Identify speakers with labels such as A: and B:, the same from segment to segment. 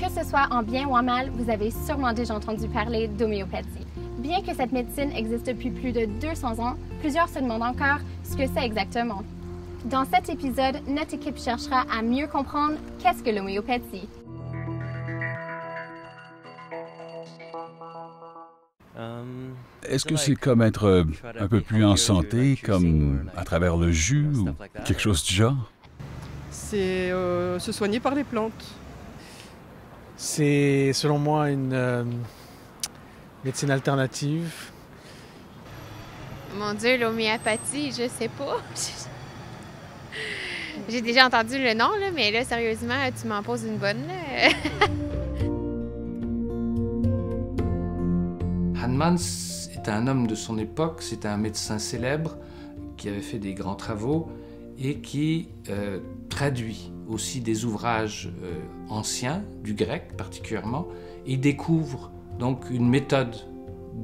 A: Que ce soit en bien ou en mal, vous avez sûrement déjà entendu parler d'homéopathie. Bien que cette médecine existe depuis plus de 200 ans, plusieurs se demandent encore ce que c'est exactement. Dans cet épisode, notre équipe cherchera à mieux comprendre qu'est-ce que l'homéopathie.
B: Est-ce que c'est comme être un peu plus en santé, comme à travers le jus ou quelque chose du genre?
C: C'est se soigner par les plantes.
D: C'est, selon moi, une médecine alternative.
E: Mon Dieu, l'homéopathie, je sais pas. J'ai déjà entendu le nom, là, mais là, sérieusement, tu m'en poses une bonne. Là.
F: Hahnemann est un homme de son époque, c'était un médecin célèbre qui avait fait des grands travaux et qui traduit aussi des ouvrages anciens, du grec particulièrement, et il découvre donc une méthode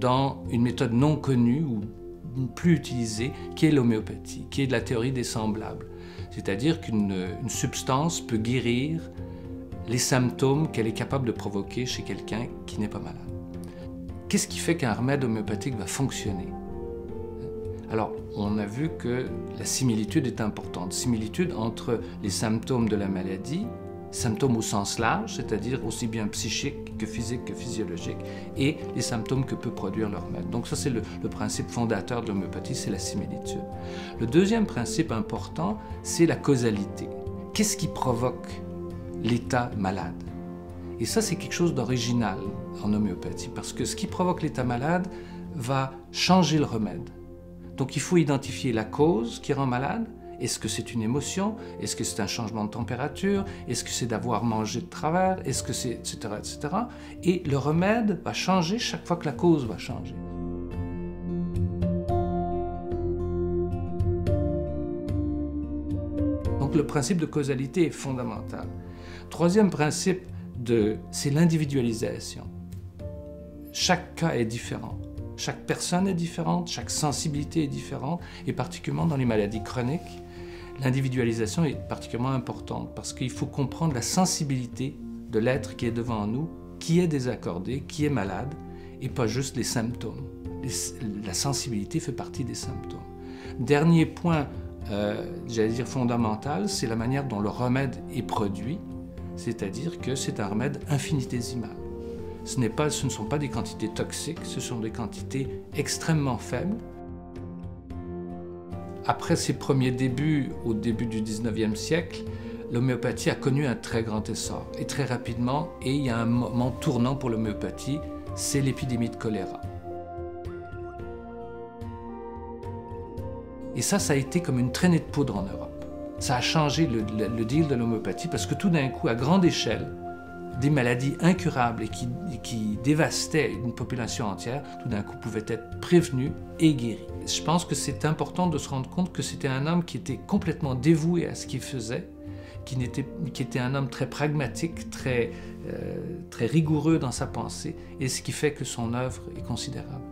F: non connue ou plus utilisée, qui est l'homéopathie, qui est de la théorie des semblables. C'est-à-dire qu'une substance peut guérir les symptômes qu'elle est capable de provoquer chez quelqu'un qui n'est pas malade. Qu'est-ce qui fait qu'un remède homéopathique va fonctionner? Alors, on a vu que la similitude est importante. Similitude entre les symptômes de la maladie, symptômes au sens large, c'est-à-dire aussi bien psychiques que physiques que physiologiques, et les symptômes que peut produire le remède. Donc ça, c'est le principe fondateur de l'homéopathie, c'est la similitude. Le deuxième principe important, c'est la causalité. Qu'est-ce qui provoque l'état malade? Et ça, c'est quelque chose d'original en homéopathie, parce que ce qui provoque l'état malade va changer le remède. Donc il faut identifier la cause qui rend malade. Est-ce que c'est une émotion? Est-ce que c'est un changement de température? Est-ce que c'est d'avoir mangé de travers? Est-ce que c'est... etc., etc. Et le remède va changer chaque fois que la cause va changer. Donc le principe de causalité est fondamental. Troisième principe, c'est l'individualisation. Chaque cas est différent. Chaque personne est différente, chaque sensibilité est différente, et particulièrement dans les maladies chroniques, l'individualisation est particulièrement importante parce qu'il faut comprendre la sensibilité de l'être qui est devant nous, qui est désaccordé, qui est malade, et pas juste les symptômes. La sensibilité fait partie des symptômes. Dernier point, j'allais dire fondamental, c'est la manière dont le remède est produit, c'est-à-dire que c'est un remède infinitésimal. Ce ne sont pas des quantités toxiques, ce sont des quantités extrêmement faibles. Après ses premiers débuts, au début du 19e siècle, l'homéopathie a connu un très grand essor, et très rapidement, et il y a un moment tournant pour l'homéopathie, c'est l'épidémie de choléra. Et ça a été comme une traînée de poudre en Europe. Ça a changé le deal de l'homéopathie, parce que tout d'un coup, à grande échelle, des maladies incurables et qui dévastaient une population entière, tout d'un coup pouvaient être prévenues et guéries. Je pense que c'est important de se rendre compte que c'était un homme qui était complètement dévoué à ce qu'il faisait, qui était un homme très pragmatique, très rigoureux dans sa pensée, et ce qui fait que son œuvre est considérable.